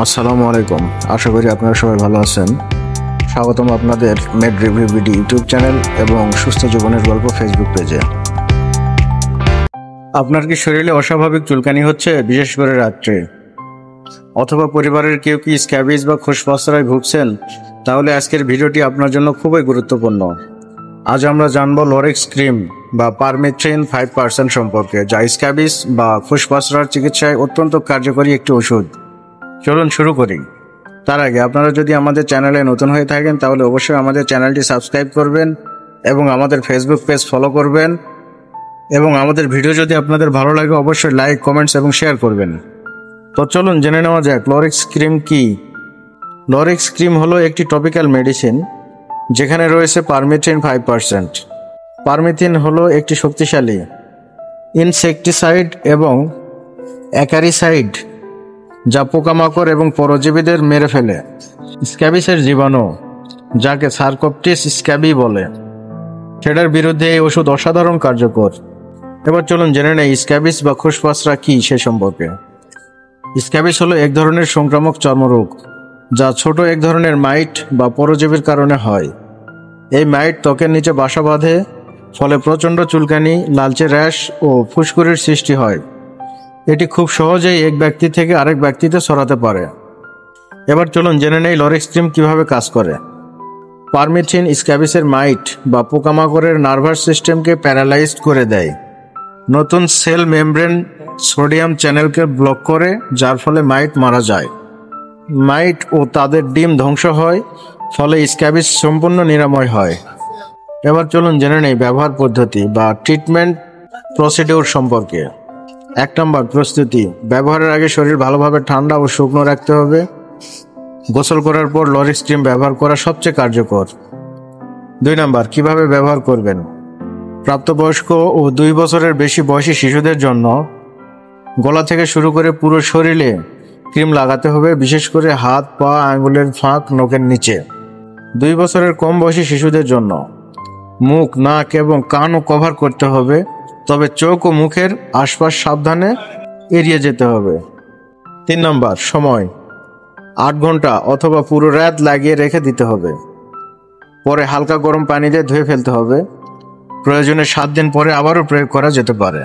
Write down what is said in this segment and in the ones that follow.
আসসালামু আলাইকুম। আশা করি আপনারা সবাই ভালো আছেন। স্বাগতম আপনাদের মেড রিভিউ ভিডি ইউটিউব চ্যানেল এবং সুস্থ জীবনের গল্প ফেসবুক পেজে। আপনার কি শরীরে অস্বাভাবিক চুলকানি হচ্ছে, বিশেষ করে রাত্রে, অথবা পরিবারের কেউ কি স্ক্যাবিজ বা খোসপসরায় ভুগছেন? তাহলে আজকের ভিডিওটি আপনার জন্য খুবই গুরুত্বপূর্ণ। আজ আমরা জানব লরেক্স ক্রিম বা পারমেথ্রিন 5% সম্পর্কে, যা স্ক্যাবিজ বা খোসপসরার চিকিৎসায় অত্যন্ত কার্যকরী একটি ওষুধ। চলুন শুরু করি। তার আগে আপনারা যদি আমাদের চ্যানেলে নতুন হয়ে থাকেন তাহলে অবশ্যই আমাদের চ্যানেলটি সাবস্ক্রাইব করবেন এবং আমাদের ফেসবুক পেজ ফলো করবেন, এবং আমাদের ভিডিও যদি আপনাদের ভালো লাগে অবশ্যই লাইক, কমেন্টস এবং শেয়ার করবেন। তো চলুন জেনে নেওয়া যাক লরেক্স ক্রিম কি। লরেক্স ক্রিম হলো একটি টপিক্যাল মেডিসিন যেখানে রয়েছে পারমেথ্রিন 5%। পারমেথ্রিন হলো একটি শক্তিশালী ইনসেকটিসাইড এবং অ্যাকারিসাইড যা পোকামাকড় এবং পরজীবীদের মেরে ফেলে। স্ক্যাবিসের জীবাণু, যাকে সার্কোপটিস স্ক্যাবি বলে, সেটার বিরুদ্ধে এই ওষুধ অসাধারণ কার্যকর। এবার চলুন জেনে নেই স্ক্যাবিস বা খোসপসরা কি সে সম্পর্কে। স্ক্যাবিস হলো এক ধরনের সংক্রামক চর্মরোগ যা ছোট এক ধরনের মাইট বা পরজীবীর কারণে হয়। এই মাইট ত্বকের নিচে বাসা বাঁধে, ফলে প্রচণ্ড চুলকানি, লালচে র্যাশ ও ফুসকুড়ির সৃষ্টি হয়। এটি খুব সহজেই এক ব্যক্তি থেকে আরেক ব্যক্তিতে ছড়াতে পারে। এবার চলুন জেনে নেই লরেক্স ক্রিম কিভাবে কাজ করে। পারমেথ্রিন স্ক্যাবিসের মাইট বা পোকামাকড়ের নার্ভাস সিস্টেমকে প্যারালাইজড করে দেয়। নতুন সেল মেমব্রেন সোডিয়াম চ্যানেলকে ব্লক করে, যার ফলে মাইট মারা যায়। মাইট ও তাদের ডিম ধ্বংস হয়, ফলে স্ক্যাবিস সম্পূর্ণ নিরাময় হয়। এবার চলুন জেনে নেই ব্যবহার পদ্ধতি বা ট্রিটমেন্ট প্রসিডিউর সম্পর্কে। 1 নম্বর, প্রস্তুতি। ব্যবহারের আগে শরীর ভালোভাবে ঠান্ডা ও শুকনো রাখতে হবে। গোসল করার পর লরেক্স ক্রিম ব্যবহার করা সবচেয়ে কার্যকর। 2 নম্বর, কিভাবে ব্যবহার করবেন। প্রাপ্তবয়স্ক ও 2 বছরের বেশি বয়সী শিশুদের জন্য গলা থেকে শুরু করে পুরো শরীরে ক্রিম লাগাতে হবে, বিশেষ করে হাত, পা, আঙ্গুলের ফাঁক, নখের নিচে। 2 বছরের কম বয়সী শিশুদের জন্য মুখ, নাক এবং কানও কভার করতে হবে, তবে চোখ ও মুখের আশপাশ সাবধানে এড়িয়ে যেতে হবে। 3 নম্বর, সময়। 8 ঘন্টা অথবা পুরো রাত লাগিয়ে রেখে দিতে হবে। পরে হালকা গরম পানি দিয়ে ধুয়ে ফেলতে হবে। প্রয়োজনে 7 দিন পরে আবারও প্রয়োগ করা যেতে পারে।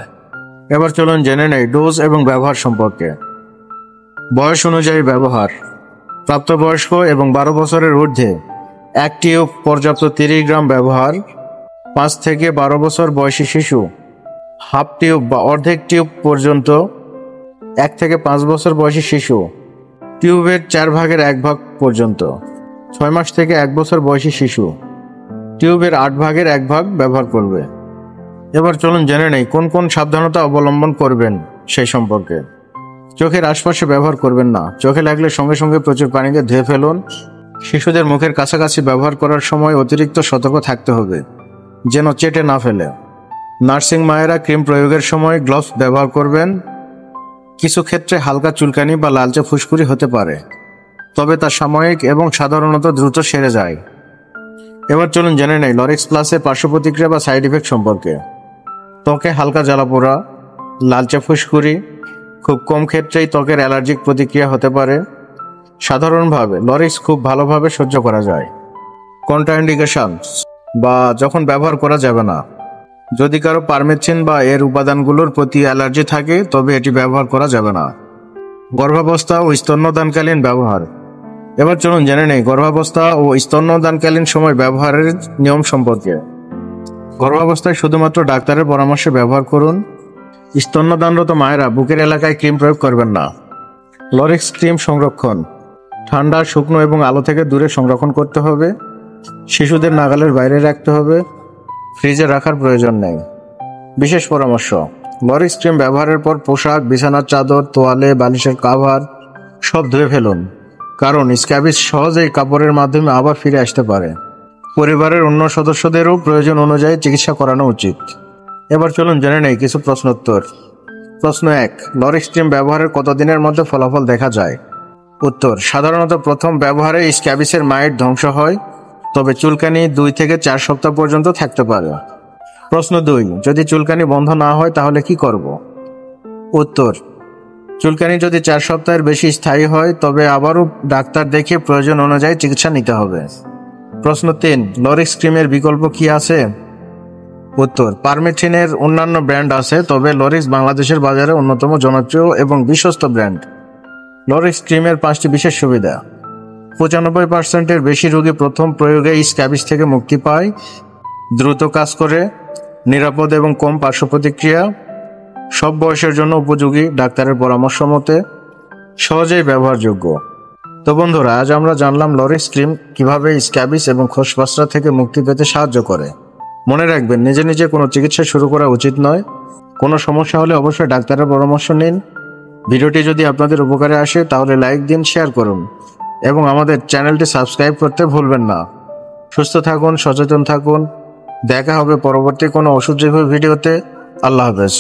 এবার চলুন জেনে নেই ডোজ এবং ব্যবহার সম্পর্কে। বয়স অনুযায়ী ব্যবহার। প্রাপ্তবয়স্ক এবং 12 বছরের ঊর্ধ্বে 1 টিউব পর্যাপ্ত, 30 গ্রাম ব্যবহার। 5 থেকে 12 বছর বয়সী শিশু হাফ টিউব বা অর্ধেক টিউব পর্যন্ত। 1 থেকে 5 বছর বয়সী শিশু টিউবের 4 ভাগের 1 ভাগ পর্যন্ত। 6 মাস থেকে 1 বছর বয়সী শিশু টিউবের 8 ভাগের 1 ভাগ ব্যবহার করবে। এবার চলুন জেনে নেই কোন কোন সাবধানতা অবলম্বন করবেন সেই সম্পর্কে। চোখের আশপাশে ব্যবহার করবেন না। চোখে লাগলে সঙ্গে সঙ্গে প্রচুর পানিতে ধুয়ে ফেলুন। শিশুদের মুখের কাছাকাছি ব্যবহার করার সময় অতিরিক্ত সতর্ক থাকতে হবে যেন চেটে না ফেলে। নার্সিং মায়েরা ক্রিম প্রয়োগের সময় গ্লাভস ব্যবহার করবেন। কিছু ক্ষেত্রে হালকা চুলকানি বা লালচে ফুসকুড়ি হতে পারে, তবে তা সাময়িক এবং সাধারণত দ্রুত সেরে যায়। এবার চলুন জেনে নেই লরেক্স প্লাসের পার্শ্ব প্রতিক্রিয়া বা সাইড ইফেক্ট সম্পর্কে। ত্বকে হালকা জ্বালাপোড়া, লালচে ফুসকুড়ি, খুব কম ক্ষেত্রেই ত্বকের অ্যালার্জিক প্রতিক্রিয়া হতে পারে। সাধারণভাবে লরেক্স খুব ভালোভাবে সহ্য করা যায়। কন্ট্রাইন্ডিকেশন বা যখন ব্যবহার করা যাবে না। যদি কারো পারমেথ্রিন বা এর উপাদানগুলোর প্রতি অ্যালার্জি থাকে তবে এটি ব্যবহার করা যাবে না। গর্ভাবস্থা ও স্তন্যদানকালীন ব্যবহার। এবার চলুন জেনে নেই গর্ভাবস্থা ও স্তন্যদানকালীন সময় ব্যবহারের নিয়ম সম্পর্কে। গর্ভাবস্থায় শুধুমাত্র ডাক্তারের পরামর্শে ব্যবহার করুন। স্তন্যদানরত মায়েরা বুকের এলাকায় ক্রিম প্রয়োগ করবেন না। লরেক্স ক্রিম সংরক্ষণ। ঠান্ডা, শুকনো এবং আলো থেকে দূরে সংরক্ষণ করতে হবে। শিশুদের নাগালের বাইরে রাখতে হবে। ফ্রিজে রাখার প্রয়োজন নেই। বিশেষ পরামর্শ। লরেক্স ক্রিম ব্যবহারের পর পোশাক, বিছানার চাদর, তোয়ালে, বালিশের কাভার সব ধুয়ে ফেলুন, কারণ স্ক্যাবিস সহজেই কাপড়ের মাধ্যমে আবার ফিরে আসতে পারে। পরিবারের অন্য সদস্যদেরও প্রয়োজন অনুযায়ী চিকিৎসা করানো উচিত। এবার চলুন জেনে নেই কিছু প্রশ্নোত্তর। প্রশ্ন 1, লরেক্স ক্রিম ব্যবহারের কতদিনের মধ্যে ফলাফল দেখা যায়? উত্তর, সাধারণত প্রথম ব্যবহারে স্ক্যাবিসের মাইট ধ্বংস হয়, তবে চুলকানি 2 থেকে 4 সপ্তাহ পর্যন্ত থাকতে পারে। প্রশ্ন 2, যদি চুলকানি বন্ধ না হয় তাহলে কি করব? উত্তর, চুলকানি যদি 4 সপ্তাহের বেশি স্থায়ী হয় তবে আবারও ডাক্তার দেখে প্রয়োজন অনুযায়ী চিকিৎসা নিতে হবে। প্রশ্ন 3, লরিক্স ক্রিমের বিকল্প কি আছে? উত্তর, পারমেথ্রিনের অন্যান্য ব্র্যান্ড আছে, তবে লরিক্স বাংলাদেশের বাজারে অন্যতম জনপ্রিয় এবং বিশ্বস্ত ব্র্যান্ড। লরিক্স ক্রিমের 5টি বিশেষ সুবিধা। 95%-এর বেশি রোগী প্রথম প্রয়োগে স্ক্যাবিস থেকে মুক্তি পায়, দ্রুত কাজ করে, নিরাপদ এবং কম পার্শ্ব প্রতিক্রিয়া, সব বয়সের জন্য উপযোগী, ডাক্তারের পরামর্শ মতে, সহজেই ব্যবহারযোগ্য। তো বন্ধুরা, আজ আমরা জানলাম লরিক্স ক্রিম কিভাবে স্ক্যাবিস এবং খোসপসরা থেকে মুক্তি পেতে সাহায্য করে। মনে রাখবেন, নিজে নিজে কোনো চিকিৎসা শুরু করা উচিত নয়। কোনো সমস্যা হলে অবশ্যই ডাক্তারের পরামর্শ নিন। ভিডিওটি যদি আপনাদের উপকারে আসে তাহলে লাইক দিন, শেয়ার করুন এবং আমাদের চ্যানেলটি সাবস্ক্রাইব করতে ভুলবেন না। সুস্থ থাকুন, সচেতন থাকুন। দেখা হবে পরবর্তী কোনো ওষুধ রিভিউ ভিডিওতে। আল্লাহ হাফেজ।